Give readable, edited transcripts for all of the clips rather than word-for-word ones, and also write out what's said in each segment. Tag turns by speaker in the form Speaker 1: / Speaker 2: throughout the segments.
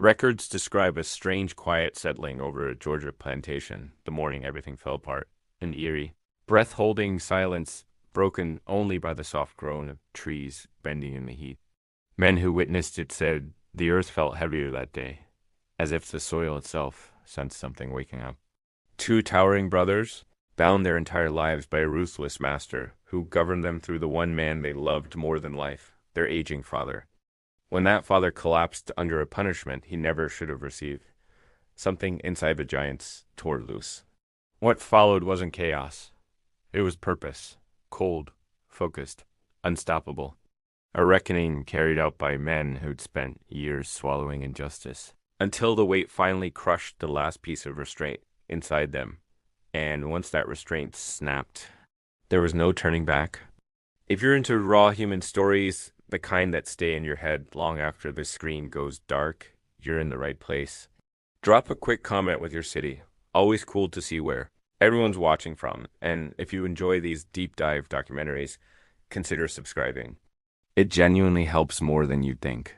Speaker 1: Records describe a strange quiet settling over a Georgia plantation the morning everything fell apart, an eerie, breath-holding silence broken only by the soft groan of trees bending in the heat. Men who witnessed it said the earth felt heavier that day, as if the soil itself sensed something waking up. Two towering brothers, bound their entire lives by a ruthless master who governed them through the one man they loved more than life, their aging father. When that father collapsed under a punishment he never should have received, something inside the giants tore loose. What followed wasn't chaos. It was purpose, cold, focused, unstoppable. A reckoning carried out by men who'd spent years swallowing injustice, until the weight finally crushed the last piece of restraint inside them. And once that restraint snapped, there was no turning back. If you're into raw human stories, the kind that stay in your head long after the screen goes dark, you're in the right place. Drop a quick comment with your city. Always cool to see where everyone's watching from. And if you enjoy these deep dive documentaries, consider subscribing. It genuinely helps more than you'd think.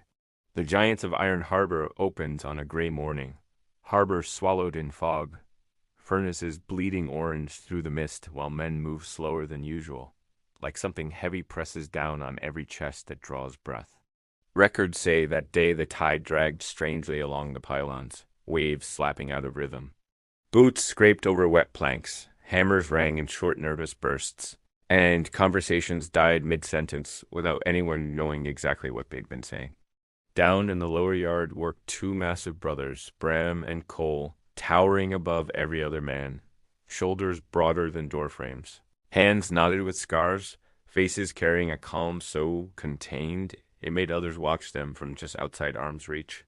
Speaker 1: The Giants of Iron Harbor opens on a gray morning. Harbor swallowed in fog. Furnaces bleeding orange through the mist while men move slower than usual, like something heavy presses down on every chest that draws breath. Records say that day the tide dragged strangely along the pylons, waves slapping out of rhythm. Boots scraped over wet planks, hammers rang in short nervous bursts, and conversations died mid-sentence without anyone knowing exactly what they'd been saying. Down in the lower yard worked two massive brothers, Bram and Cole, towering above every other man, shoulders broader than doorframes, hands knotted with scars, faces carrying a calm so contained it made others watch them from just outside arm's reach.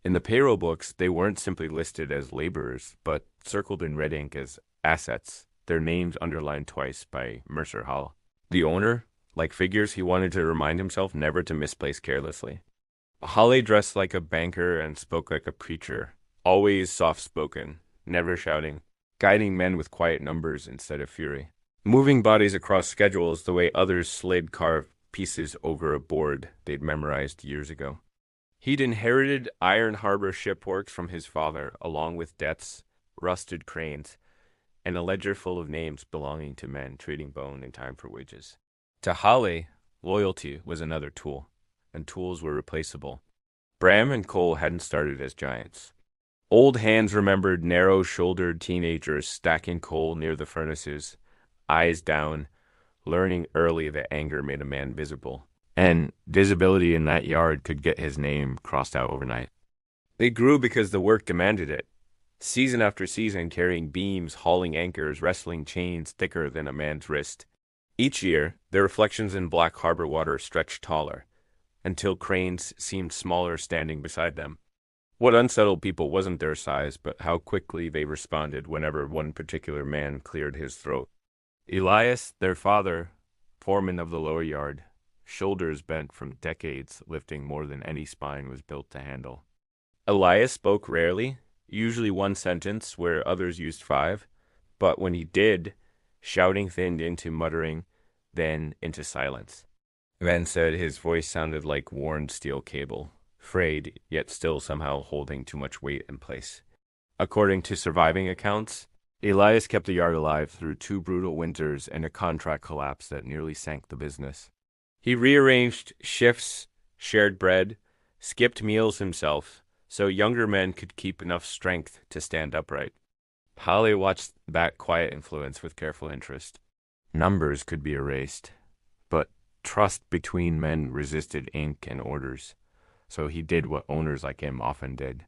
Speaker 1: In the payroll books, they weren't simply listed as laborers, but circled in red ink as assets, their names underlined twice by Mercer Hall. The owner, like figures he wanted to remind himself never to misplace carelessly. Holly dressed like a banker and spoke like a preacher, always soft-spoken, never shouting, guiding men with quiet numbers instead of fury, moving bodies across schedules the way others slid carved pieces over a board they'd memorized years ago. He'd inherited Iron Harbor shipworks from his father, along with debts, rusted cranes, and a ledger full of names belonging to men trading bone in time for wages. To Holly, loyalty was another tool, and tools were replaceable. Bram and Cole hadn't started as giants. Old hands remembered narrow-shouldered teenagers stacking coal near the furnaces, eyes down, learning early that anger made a man visible, and visibility in that yard could get his name crossed out overnight. They grew because the work demanded it, season after season carrying beams, hauling anchors, wrestling chains thicker than a man's wrist. Each year, their reflections in black harbor water stretched taller, until cranes seemed smaller standing beside them. What unsettled people wasn't their size, but how quickly they responded whenever one particular man cleared his throat. Elias, their father, foreman of the lower yard, shoulders bent from decades lifting more than any spine was built to handle. Elias spoke rarely, usually one sentence where others used five, but when he did, shouting thinned into muttering, then into silence. Van said his voice sounded like worn steel cable, frayed, yet still somehow holding too much weight in place. According to surviving accounts, Elias kept the yard alive through two brutal winters and a contract collapse that nearly sank the business. He rearranged shifts, shared bread, skipped meals himself, so younger men could keep enough strength to stand upright. Holly watched that quiet influence with careful interest. Numbers could be erased, but trust between men resisted ink and orders. So he did what owners like him often did.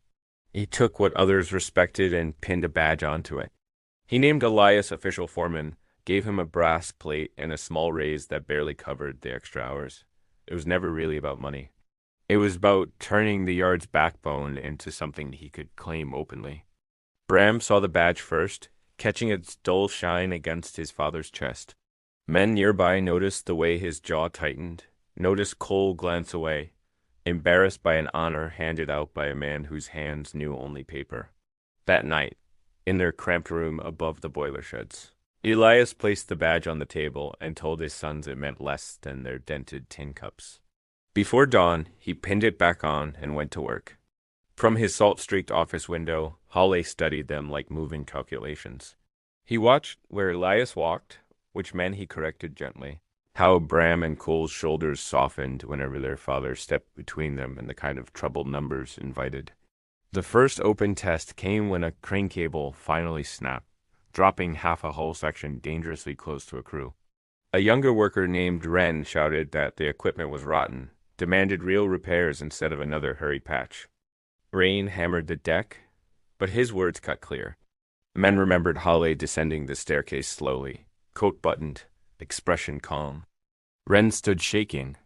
Speaker 1: He took what others respected and pinned a badge onto it. He named Elias official foreman, gave him a brass plate and a small raise that barely covered the extra hours. It was never really about money. It was about turning the yard's backbone into something he could claim openly. Bram saw the badge first, catching its dull shine against his father's chest. Men nearby noticed the way his jaw tightened, noticed Cole glance away, embarrassed by an honor handed out by a man whose hands knew only paper. That night, in their cramped room above the boiler sheds, Elias placed the badge on the table and told his sons it meant less than their dented tin cups. Before dawn, he pinned it back on and went to work. From his salt-streaked office window, Hawley studied them like moving calculations. He watched where Elias walked, which men he corrected gently, how Bram and Cole's shoulders softened whenever their father stepped between them and the kind of troubled numbers invited. The first open test came when a crane cable finally snapped, dropping half a hull section dangerously close to a crew. A younger worker named Wren shouted that the equipment was rotten, demanded real repairs instead of another hurried patch. Rain hammered the deck, but his words cut clear. Men remembered Hawley descending the staircase slowly, coat buttoned, expression calm. Wren stood shaking,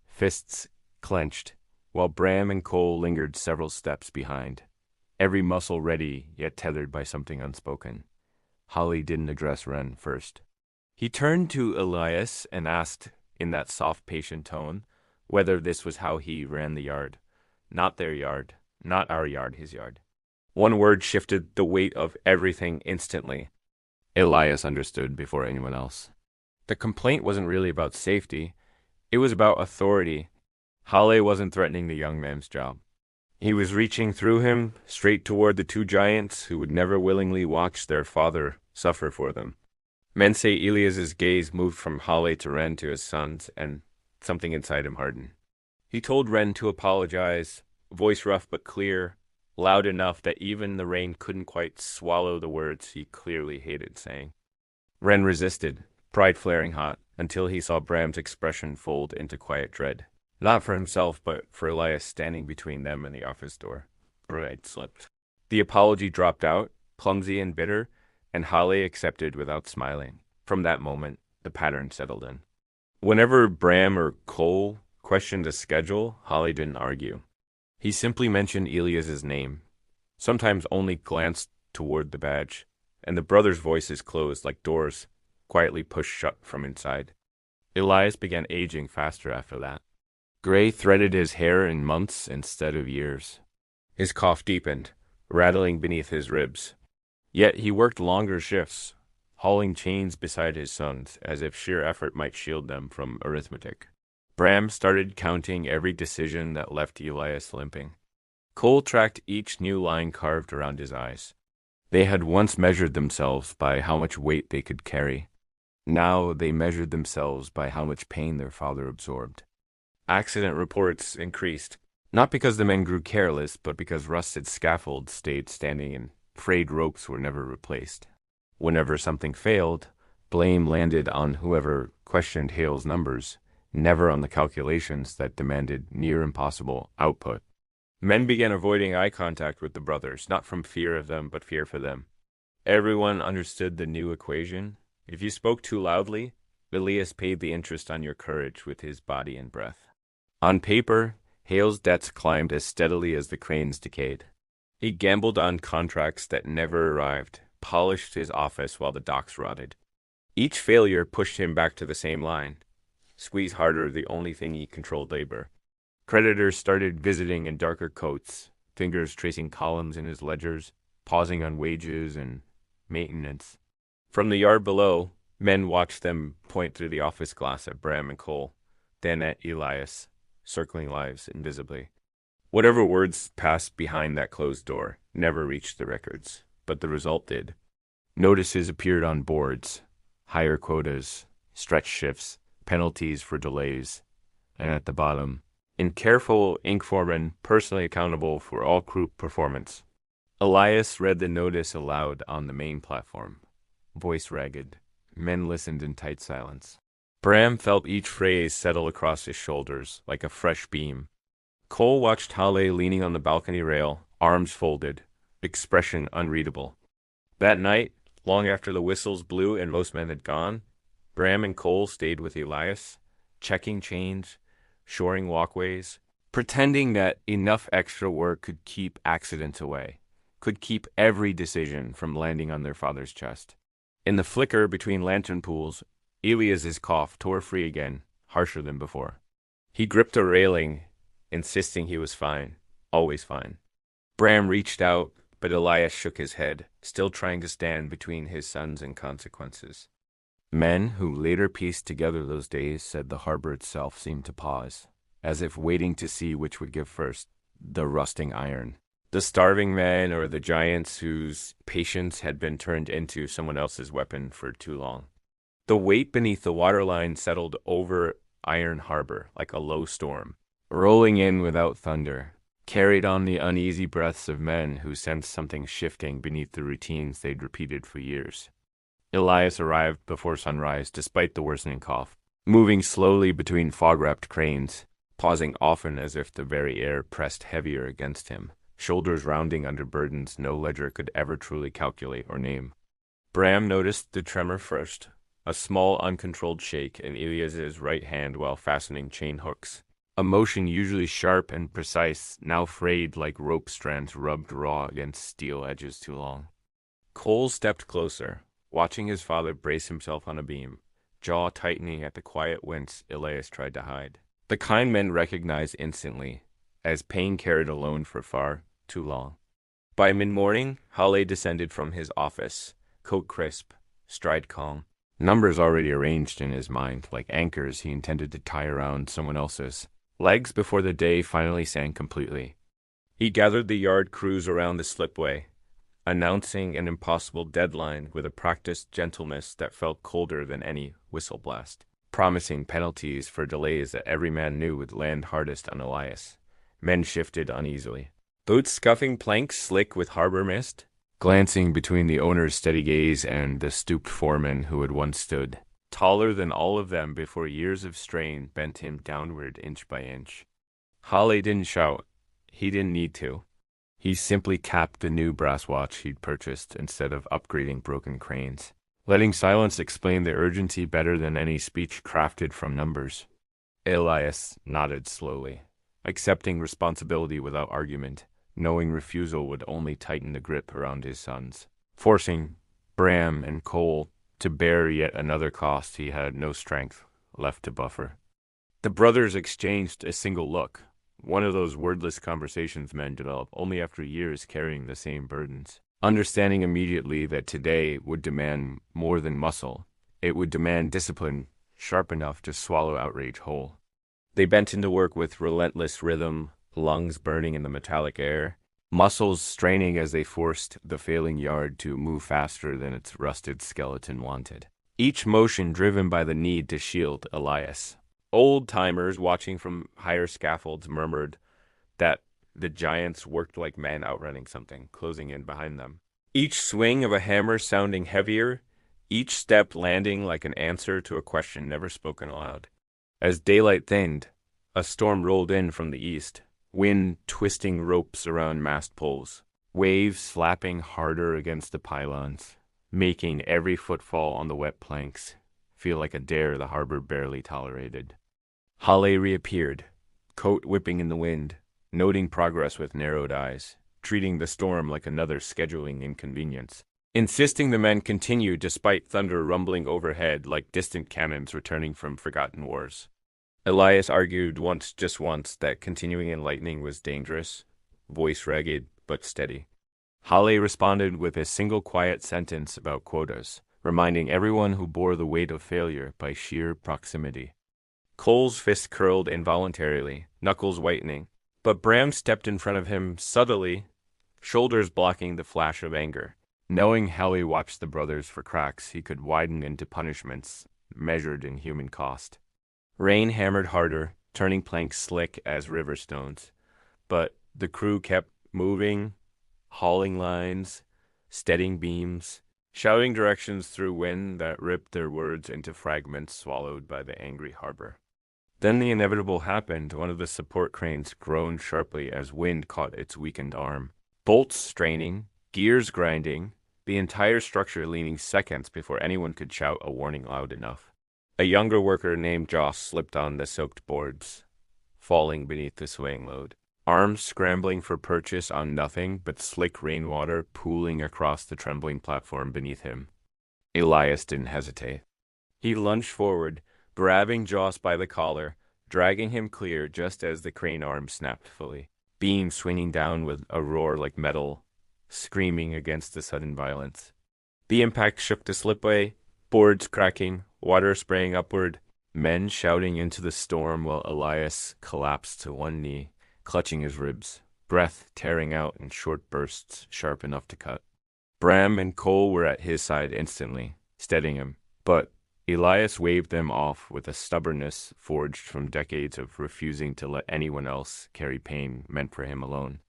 Speaker 1: fists clenched, while Bram and Cole lingered several steps behind, every muscle ready yet tethered by something unspoken. Hawley didn't address Wren first. He turned to Elias and asked, in that soft, patient tone, whether this was how he ran the yard. Not their yard, not our yard, his yard. One word shifted the weight of everything instantly. Elias understood before anyone else. The complaint wasn't really about safety. It was about authority. Hawley wasn't threatening the young man's job. He was reaching through him, straight toward the two giants who would never willingly watch their father suffer for them. Men say Elias's gaze moved from Hawley to Wren to his sons, and something inside him hardened. He told Wren to apologize, voice rough but clear, loud enough that even the rain couldn't quite swallow the words he clearly hated saying. Wren resisted, pride flaring hot, until he saw Bram's expression fold into quiet dread. Not for himself, but for Elias standing between them and the office door. Pride slipped. The apology dropped out, clumsy and bitter, and Hawley accepted without smiling. From that moment, the pattern settled in. Whenever Bram or Cole questioned the schedule, Hawley didn't argue. He simply mentioned Elias's name, sometimes only glanced toward the badge, and the brothers' voices closed like doors, quietly pushed shut from inside. Elias began aging faster after that. Gray threaded his hair in months instead of years. His cough deepened, rattling beneath his ribs. Yet he worked longer shifts, hauling chains beside his sons, as if sheer effort might shield them from arithmetic. Bram started counting every decision that left Elias limping. Cole tracked each new line carved around his eyes. They had once measured themselves by how much weight they could carry. Now they measured themselves by how much pain their father absorbed. Accident reports increased, not because the men grew careless, but because rusted scaffolds stayed standing and frayed ropes were never replaced. Whenever something failed, blame landed on whoever questioned Hale's numbers, never on the calculations that demanded near impossible output. Men began avoiding eye contact with the brothers, not from fear of them, but fear for them. Everyone understood the new equation. If you spoke too loudly, Elias paid the interest on your courage with his body and breath. On paper, Hale's debts climbed as steadily as the cranes decayed. He gambled on contracts that never arrived, polished his office while the docks rotted. Each failure pushed him back to the same line. Squeeze harder, the only thing he controlled labor. Creditors started visiting in darker coats, fingers tracing columns in his ledgers, pausing on wages and maintenance. From the yard below, men watched them point through the office glass at Bram and Cole, then at Elias, circling lives invisibly. Whatever words passed behind that closed door never reached the records, but the result did. Notices appeared on boards, higher quotas, stretch shifts, penalties for delays, and at the bottom, in careful ink foreman personally accountable for all crew performance. Elias read the notice aloud on the main platform, voice ragged. Men listened in tight silence. Bram felt each phrase settle across his shoulders like a fresh beam. Cole watched Hawley leaning on the balcony rail, arms folded, expression unreadable. That night, long after the whistles blew and most men had gone, Bram and Cole stayed with Elias, checking chains, shoring walkways, pretending that enough extra work could keep accidents away, could keep every decision from landing on their father's chest. In the flicker between lantern pools, Elias's cough tore free again, harsher than before. He gripped a railing, insisting he was fine, always fine. Bram reached out, but Elias shook his head, still trying to stand between his sons and consequences. Men who later pieced together those days said the harbor itself seemed to pause, as if waiting to see which would give first, the rusting iron The starving men or the giants whose patience had been turned into someone else's weapon for too long. The weight beneath the waterline settled over Iron Harbor like a low storm, rolling in without thunder, carried on the uneasy breaths of men who sensed something shifting beneath the routines they'd repeated for years. Elias arrived before sunrise despite the worsening cough, moving slowly between fog-wrapped cranes, pausing often as if the very air pressed heavier against him, shoulders rounding under burdens no ledger could ever truly calculate or name. Bram noticed the tremor first, a small uncontrolled shake in Elias's right hand while fastening chain hooks. A motion usually sharp and precise, now frayed like rope strands rubbed raw against steel edges too long. Cole stepped closer, watching his father brace himself on a beam, jaw tightening at the quiet wince Elias tried to hide. The kind men recognized instantly, as pain carried alone for far too long. By mid-morning, Halle descended from his office, coat crisp, stride calm, numbers already arranged in his mind like anchors he intended to tie around someone else's. Legs before the day finally sank completely. He gathered the yard crews around the slipway, announcing an impossible deadline with a practiced gentleness that felt colder than any whistle blast, promising penalties for delays that every man knew would land hardest on Elias. Men shifted uneasily. Boats scuffing planks slick with harbor mist, glancing between the owner's steady gaze and the stooped foreman who had once stood, taller than all of them before years of strain bent him downward inch by inch. Halle didn't shout. He didn't need to. He simply capped the new brass watch he'd purchased instead of upgrading broken cranes, letting silence explain the urgency better than any speech crafted from numbers. Elias nodded slowly, accepting responsibility without argument, knowing refusal would only tighten the grip around his sons, forcing Bram and Cole to bear yet another cost he had no strength left to buffer. The brothers exchanged a single look, one of those wordless conversations men develop only after years carrying the same burdens, understanding immediately that today would demand more than muscle. It would demand discipline sharp enough to swallow outrage whole. They bent into work with relentless rhythm, lungs burning in the metallic air, muscles straining as they forced the failing yard to move faster than its rusted skeleton wanted. Each motion driven by the need to shield Elias. Old-timers watching from higher scaffolds murmured that the giants worked like men outrunning something, closing in behind them. Each swing of a hammer sounding heavier, each step landing like an answer to a question never spoken aloud. As daylight thinned, a storm rolled in from the east, wind twisting ropes around mast poles, waves slapping harder against the pylons, making every footfall on the wet planks feel like a dare the harbor barely tolerated. Halle reappeared, coat whipping in the wind, noting progress with narrowed eyes, treating the storm like another scheduling inconvenience, insisting the men continue despite thunder rumbling overhead like distant cannons returning from forgotten wars. Elias argued just once, that continuing in lightning was dangerous, voice ragged but steady. Halle responded with a single quiet sentence about quotas, reminding everyone who bore the weight of failure by sheer proximity. Cole's fist curled involuntarily, knuckles whitening, but Bram stepped in front of him subtly, shoulders blocking the flash of anger. Knowing how he watched the brothers for cracks, he could widen into punishments measured in human cost. Rain hammered harder, turning planks slick as river stones, but the crew kept moving, hauling lines, steadying beams, shouting directions through wind that ripped their words into fragments swallowed by the angry harbor. Then the inevitable happened. One of the support cranes groaned sharply as wind caught its weakened arm. Bolts straining, gears grinding, the entire structure leaning seconds before anyone could shout a warning loud enough. A younger worker named Joss slipped on the soaked boards, falling beneath the swaying load. Arms scrambling for purchase on nothing but slick rainwater pooling across the trembling platform beneath him. Elias didn't hesitate. He lunged forward, grabbing Joss by the collar, dragging him clear just as the crane arm snapped fully, beam swinging down with a roar like metal, screaming against the sudden violence. The impact shook the slipway, boards cracking, water spraying upward, men shouting into the storm while Elias collapsed to one knee, clutching his ribs. breath tearing out in short bursts sharp enough to cut. Bram and Cole were at his side instantly, steadying him, but Elias waved them off with a stubbornness forged from decades of refusing to let anyone else carry pain meant for him alone.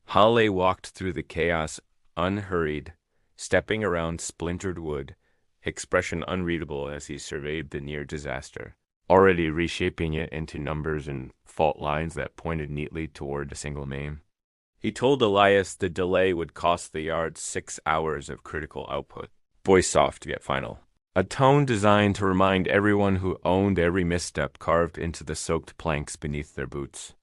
Speaker 1: Halle walked through the chaos unhurried, stepping around splintered wood, expression unreadable as he surveyed the near disaster, already reshaping it into numbers and fault lines that pointed neatly toward a single name. He told Elias the delay would cost the yard 6 hours of critical output, voice soft yet final. A tone designed to remind everyone who owned every misstep carved into the soaked planks beneath their boots.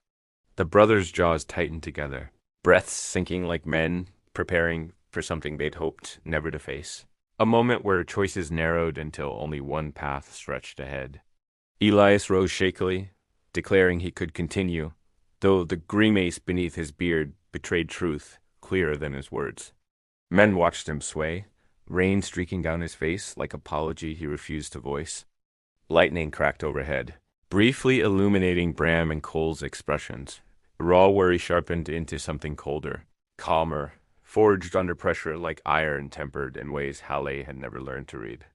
Speaker 1: The brothers' jaws tightened together, breaths sinking like men preparing for something they'd hoped never to face. A moment where choices narrowed until only one path stretched ahead. Elias rose shakily, declaring he could continue, though the grimace beneath his beard betrayed truth clearer than his words. Men watched him sway, rain streaking down his face like apology he refused to voice. Lightning cracked overhead, briefly illuminating Bram and Cole's expressions. Raw worry sharpened into something colder, calmer, forged under pressure like iron tempered in ways Halle had never learned to read.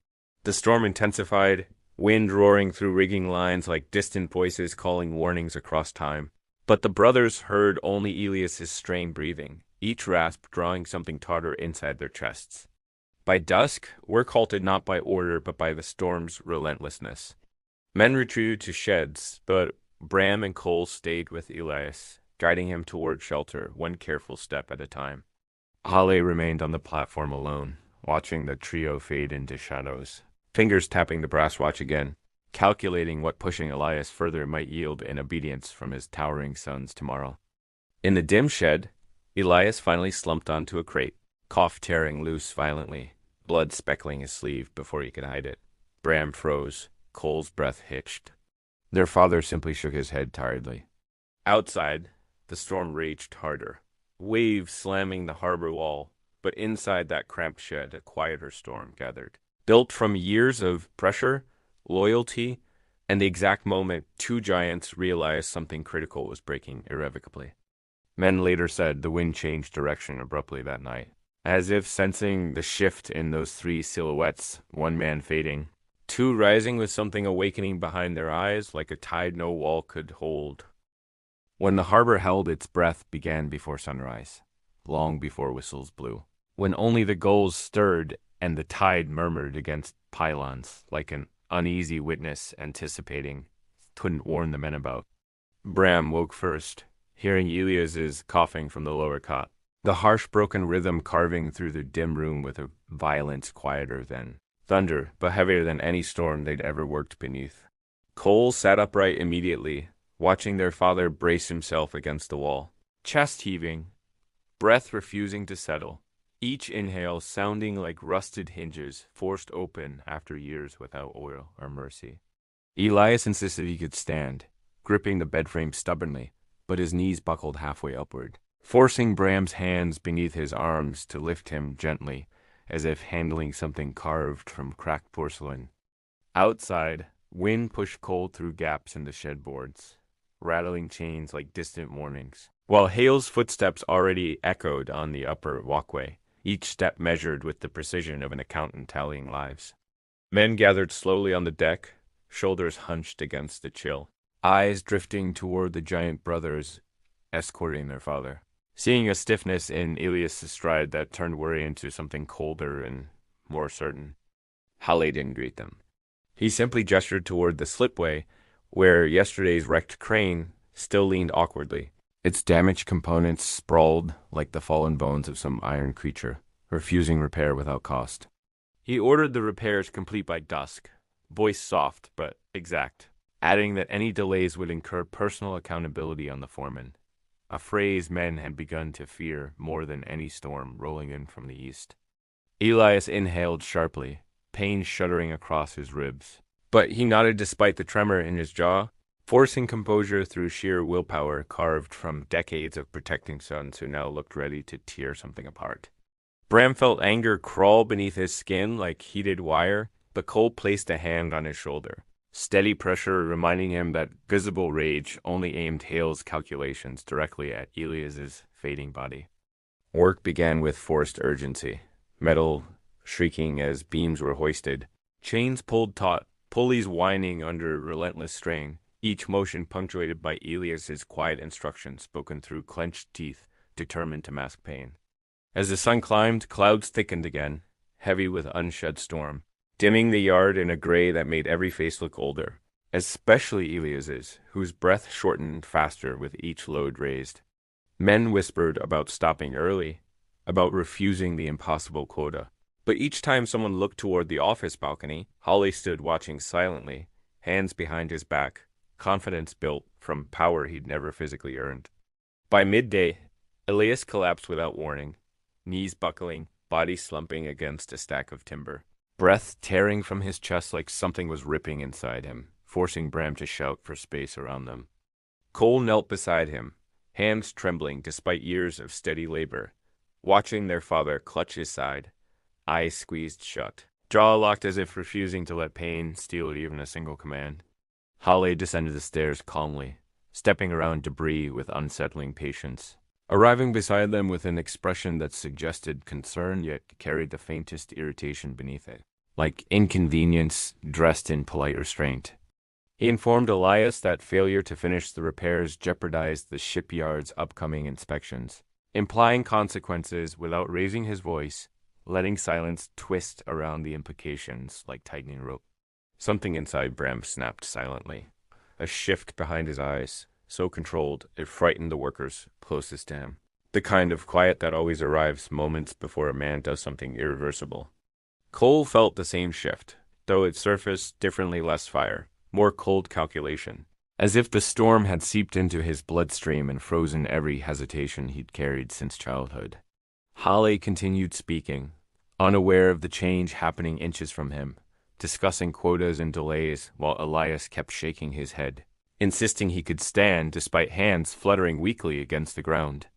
Speaker 1: The storm intensified, wind roaring through rigging lines like distant voices calling warnings across time. But the brothers heard only Elias's strained breathing, each rasp drawing something tauter inside their chests. By dusk, work halted not by order but by the storm's relentlessness. Men retreated to sheds, but Bram and Cole stayed with Elias, guiding him toward shelter, one careful step at a time. Halle remained on the platform alone, watching the trio fade into shadows, fingers tapping the brass watch again, calculating what pushing Elias further might yield in obedience from his towering sons tomorrow. In the dim shed, Elias finally slumped onto a crate, cough tearing loose violently, blood speckling his sleeve before he could hide it. Bram froze, Cole's breath hitched. Their father simply shook his head tiredly. Outside, the storm raged harder, waves slamming the harbor wall, but inside that cramped shed a quieter storm gathered. Built from years of pressure, loyalty, and the exact moment two giants realized something critical was breaking irrevocably. Men later said the wind changed direction abruptly that night, as if sensing the shift in those three silhouettes, one man fading, two rising with something awakening behind their eyes like a tide no wall could hold. When the harbor held its breath began before sunrise, long before whistles blew, when only the gulls stirred and the tide murmured against pylons like an uneasy witness anticipating, couldn't warn the men about. Bram woke first, hearing Elias's coughing from the lower cot, the harsh broken rhythm carving through the dim room with a violence quieter than thunder, but heavier than any storm they'd ever worked beneath. Cole sat upright immediately, watching their father brace himself against the wall, chest heaving, breath refusing to settle, each inhale sounding like rusted hinges forced open after years without oil or mercy. Elias insisted he could stand, gripping the bedframe stubbornly, but his knees buckled halfway upward, forcing Bram's hands beneath his arms to lift him gently, as if handling something carved from cracked porcelain. Outside, wind pushed Cole through gaps in the shed boards, rattling chains like distant warnings, while Hale's footsteps already echoed on the upper walkway, each step measured with the precision of an accountant tallying lives. Men gathered slowly on the deck, shoulders hunched against the chill, eyes drifting toward the giant brothers escorting their father, seeing a stiffness in Elias' stride that turned worry into something colder and more certain. Halle didn't greet them. He simply gestured toward the slipway, where yesterday's wrecked crane still leaned awkwardly, its damaged components sprawled like the fallen bones of some iron creature, refusing repair without cost. He ordered the repairs complete by dusk, voice soft but exact, adding that any delays would incur personal accountability on the foreman, a phrase men had begun to fear more than any storm rolling in from the east. Elias inhaled sharply, pain shuddering across his ribs, but he nodded despite the tremor in his jaw, forcing composure through sheer willpower carved from decades of protecting sons who now looked ready to tear something apart. Bram felt anger crawl beneath his skin like heated wire, but Cole placed a hand on his shoulder, steady pressure reminding him that visible rage only aimed Hale's calculations directly at Elias's fading body. Work began with forced urgency, metal shrieking as beams were hoisted, chains pulled taut, pulleys whining under relentless strain, each motion punctuated by Elias's quiet instructions spoken through clenched teeth, determined to mask pain. As the sun climbed, clouds thickened again, heavy with unshed storm, dimming the yard in a gray that made every face look older, especially Elias's, whose breath shortened faster with each load raised. Men whispered about stopping early, about refusing the impossible quota. But each time someone looked toward the office balcony, Holly stood watching silently, hands behind his back, confidence built from power he'd never physically earned. By midday, Elias collapsed without warning, knees buckling, body slumping against a stack of timber, breath tearing from his chest like something was ripping inside him, forcing Bram to shout for space around them. Cole knelt beside him, hands trembling despite years of steady labor, watching their father clutch his side, eyes squeezed shut, jaw locked as if refusing to let pain steal even a single command. Holly descended the stairs calmly, stepping around debris with unsettling patience, arriving beside them with an expression that suggested concern yet carried the faintest irritation beneath it, like inconvenience dressed in polite restraint. He informed Elias that failure to finish the repairs jeopardized the shipyard's upcoming inspections, implying consequences without raising his voice, letting silence twist around the implications like tightening rope. Something inside Bram snapped silently, a shift behind his eyes, so controlled it frightened the workers closest to him, the kind of quiet that always arrives moments before a man does something irreversible. Cole felt the same shift, though it surfaced differently, less fire, more cold calculation, as if the storm had seeped into his bloodstream and frozen every hesitation he'd carried since childhood. Holly continued speaking, unaware of the change happening inches from him, discussing quotas and delays while Elias kept shaking his head, insisting he could stand despite hands fluttering weakly against the ground.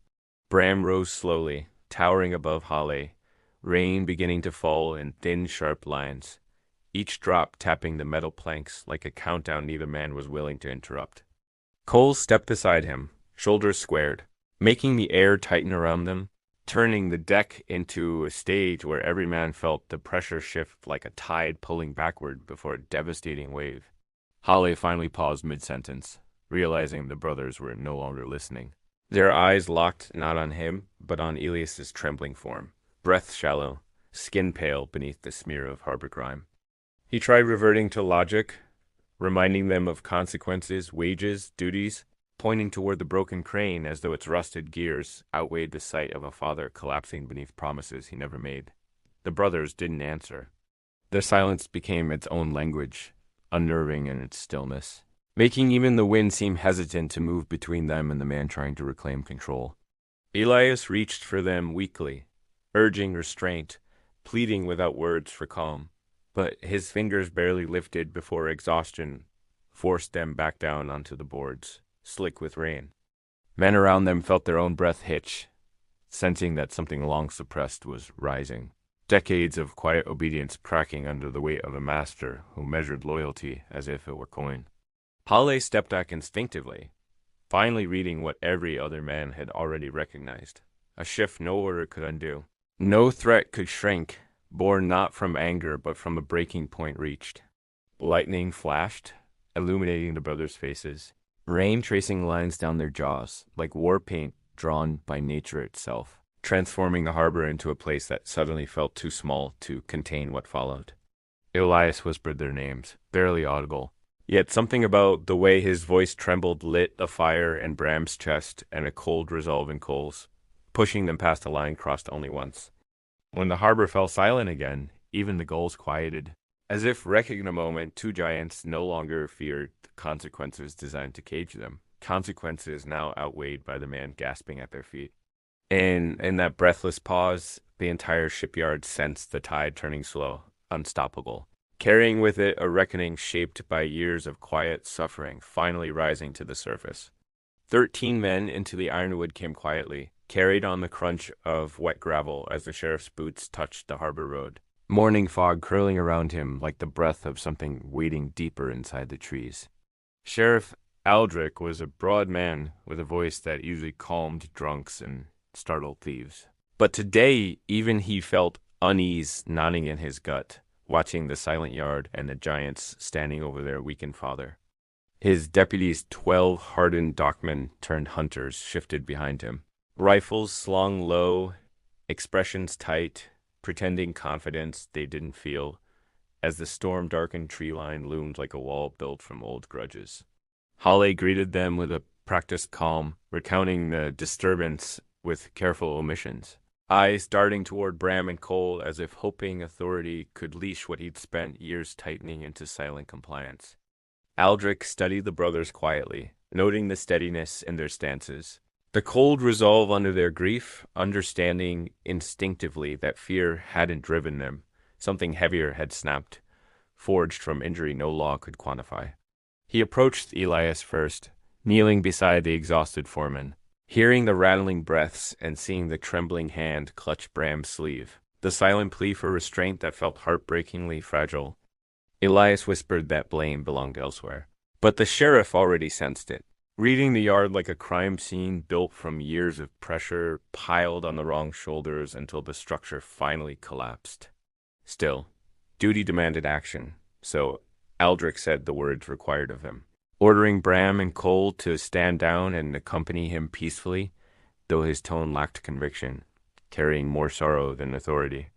Speaker 1: Bram rose slowly, towering above Holly, rain beginning to fall in thin, sharp lines, each drop tapping the metal planks like a countdown neither man was willing to interrupt. Cole stepped beside him, shoulders squared, making the air tighten around them, turning the deck into a stage where every man felt the pressure shift like a tide pulling backward before a devastating wave. Holly finally paused mid-sentence, realizing the brothers were no longer listening. Their eyes locked not on him, but on Elias's trembling form, breath shallow, skin pale beneath the smear of harbor grime. He tried reverting to logic, reminding them of consequences, wages, duties, pointing toward the broken crane as though its rusted gears outweighed the sight of a father collapsing beneath promises he never made. The brothers didn't answer. Their silence became its own language, unnerving in its stillness, making even the wind seem hesitant to move between them and the man trying to reclaim control. Elias reached for them weakly, urging restraint, pleading without words for calm, but his fingers barely lifted before exhaustion forced them back down onto the boards, slick with rain. Men around them felt their own breath hitch, sensing that something long suppressed was rising. Decades of quiet obedience cracking under the weight of a master who measured loyalty as if it were coin. Holly stepped back instinctively, finally reading what every other man had already recognized, a shift no order could undo. No threat could shrink, born not from anger but from a breaking point reached. Lightning flashed, illuminating the brothers' faces, rain tracing lines down their jaws, like war paint drawn by nature itself, transforming the harbor into a place that suddenly felt too small to contain what followed. Elias whispered their names, barely audible, yet something about the way his voice trembled lit a fire in Bram's chest and a cold resolve in Cole's, pushing them past a line crossed only once. When the harbor fell silent again, even the gulls quieted. As if wrecking in a moment, two giants no longer feared the consequences designed to cage them, consequences now outweighed by the man gasping at their feet. And in that breathless pause, the entire shipyard sensed the tide turning slow, unstoppable, carrying with it a reckoning shaped by years of quiet suffering finally rising to the surface. 13 men into the ironwood came quietly, carried on the crunch of wet gravel as the sheriff's boots touched the harbor road. morning fog curling around him like the breath of something waiting deeper inside the trees. Sheriff Aldrich was a broad man with a voice that usually calmed drunks and startled thieves. But today, even he felt unease gnawing in his gut, watching the silent yard and the giants standing over their weakened father. His deputies, 12 hardened dockmen turned hunters, shifted behind him. Rifles slung low, expressions tight, pretending confidence they didn't feel, as the storm-darkened tree line loomed like a wall built from old grudges. Hawley greeted them with a practiced calm, recounting the disturbance with careful omissions, eyes darting toward Bram and Cole as if hoping authority could leash what he'd spent years tightening into silent compliance. Aldrich studied the brothers quietly, noting the steadiness in their stances, the cold resolve under their grief, understanding instinctively that fear hadn't driven them. Something heavier had snapped, forged from injury no law could quantify. He approached Elias first, kneeling beside the exhausted foreman, hearing the rattling breaths and seeing the trembling hand clutch Bram's sleeve, the silent plea for restraint that felt heartbreakingly fragile. Elias whispered that blame belonged elsewhere. But the sheriff already sensed it, reading the yard like a crime scene built from years of pressure piled on the wrong shoulders until the structure finally collapsed. Still, duty demanded action, so Aldrich said the words required of him, ordering Bram and Cole to stand down and accompany him peacefully, though his tone lacked conviction, carrying more sorrow than authority.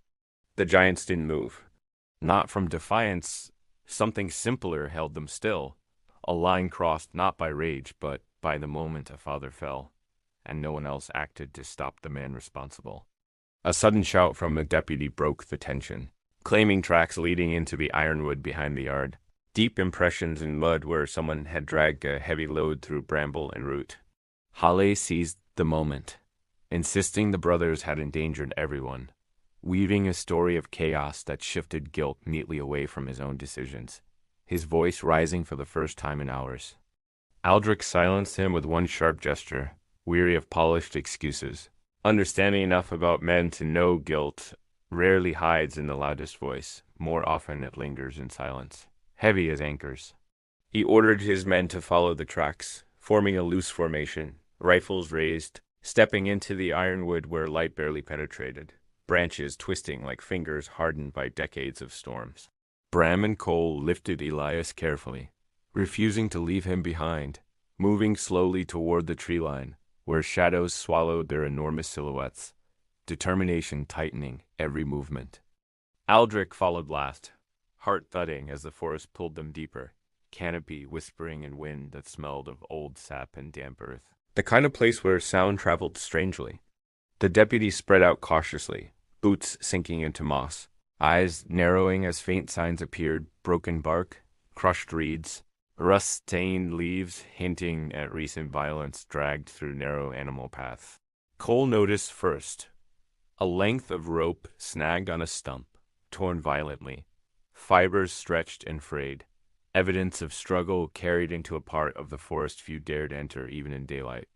Speaker 1: The giants didn't move. Not from defiance, something simpler held them still, a line crossed not by rage, but by the moment a father fell, and no one else acted to stop the man responsible. A sudden shout from a deputy broke the tension, claiming tracks leading into the ironwood behind the yard, deep impressions in mud where someone had dragged a heavy load through bramble and root. Hale seized the moment, insisting the brothers had endangered everyone, weaving a story of chaos that shifted guilt neatly away from his own decisions, his voice rising for the first time in hours. Aldrich silenced him with one sharp gesture, weary of polished excuses. Understanding enough about men to know guilt rarely hides in the loudest voice. More often it lingers in silence, heavy as anchors. He ordered his men to follow the tracks, forming a loose formation, rifles raised, stepping into the ironwood where light barely penetrated, branches twisting like fingers hardened by decades of storms. Bram and Cole lifted Elias carefully, refusing to leave him behind, moving slowly toward the tree line, where shadows swallowed their enormous silhouettes, determination tightening every movement. Aldrich followed last, heart thudding as the forest pulled them deeper, canopy whispering in wind that smelled of old sap and damp earth. The kind of place where sound traveled strangely. The deputy spread out cautiously, boots sinking into moss, eyes narrowing as faint signs appeared, broken bark, crushed reeds, rust-stained leaves hinting at recent violence dragged through narrow animal paths. Cole noticed first a length of rope snagged on a stump, torn violently, fibers stretched and frayed, evidence of struggle carried into a part of the forest few dared enter even in daylight.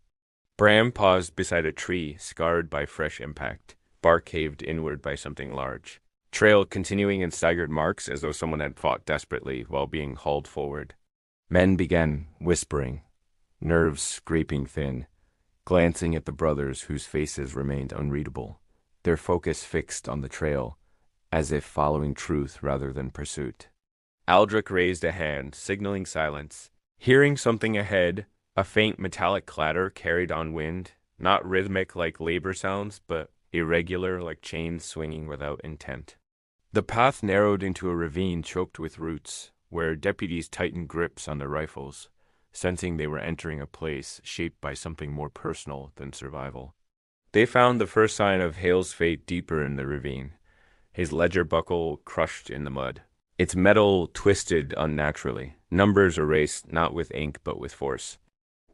Speaker 1: Bram paused beside a tree scarred by fresh impact, bark caved inward by something large, trail continuing in staggered marks as though someone had fought desperately while being hauled forward. Men began whispering, nerves scraping thin, glancing at the brothers whose faces remained unreadable, their focus fixed on the trail, as if following truth rather than pursuit. Aldrich raised a hand, signaling silence. Hearing something ahead, a faint metallic clatter carried on wind, not rhythmic like labor sounds, but irregular like chains swinging without intent. The path narrowed into a ravine choked with roots, where deputies tightened grips on their rifles, sensing they were entering a place shaped by something more personal than survival. They found the first sign of Hale's fate deeper in the ravine, his ledger buckle crushed in the mud, its metal twisted unnaturally, numbers erased not with ink but with force.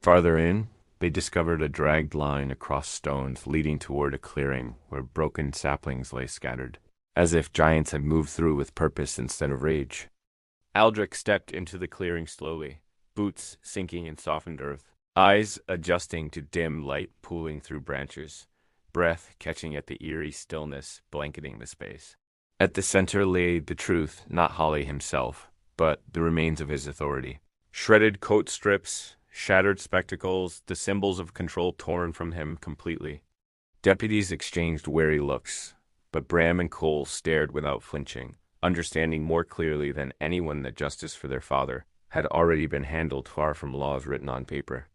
Speaker 1: Farther in, they discovered a dragged line across stones leading toward a clearing where broken saplings lay scattered, as if giants had moved through with purpose instead of rage. Aldrich stepped into the clearing slowly, boots sinking in softened earth, eyes adjusting to dim light pooling through branches, breath catching at the eerie stillness blanketing the space. At the center lay the truth, not Holly himself, but the remains of his authority. Shredded coat strips, shattered spectacles, the symbols of control torn from him completely. Deputies exchanged wary looks, but Bram and Cole stared without flinching, understanding more clearly than anyone that justice for their father had already been handled far from laws written on paper.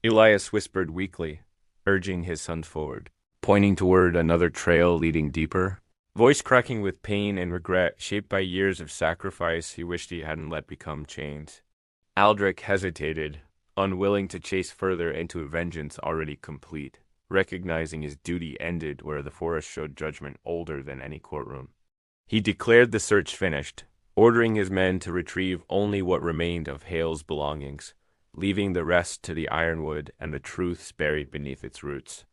Speaker 1: Elias whispered weakly, urging his son forward, pointing toward another trail leading deeper. Voice cracking with pain and regret, shaped by years of sacrifice he wished he hadn't let become chains. Aldrich hesitated, unwilling to chase further into a vengeance already complete, recognizing his duty ended where the forest showed judgment older than any courtroom. He declared the search finished, ordering his men to retrieve only what remained of Hale's belongings, leaving the rest to the ironwood and the truths buried beneath its roots.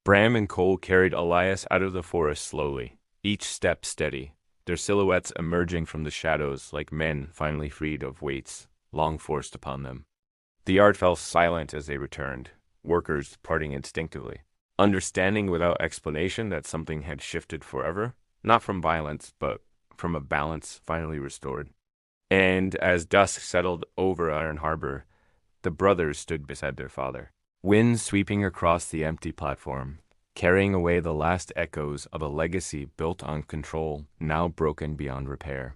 Speaker 1: Bram and Cole carried Elias out of the forest slowly, each step steady, their silhouettes emerging from the shadows like men finally freed of weights long forced upon them. The yard fell silent as they returned, workers parting instinctively, understanding without explanation that something had shifted forever, not from violence, but from a balance finally restored. And as dusk settled over Iron Harbor, the brothers stood beside their father, wind sweeping across the empty platform, carrying away the last echoes of a legacy built on control now broken beyond repair.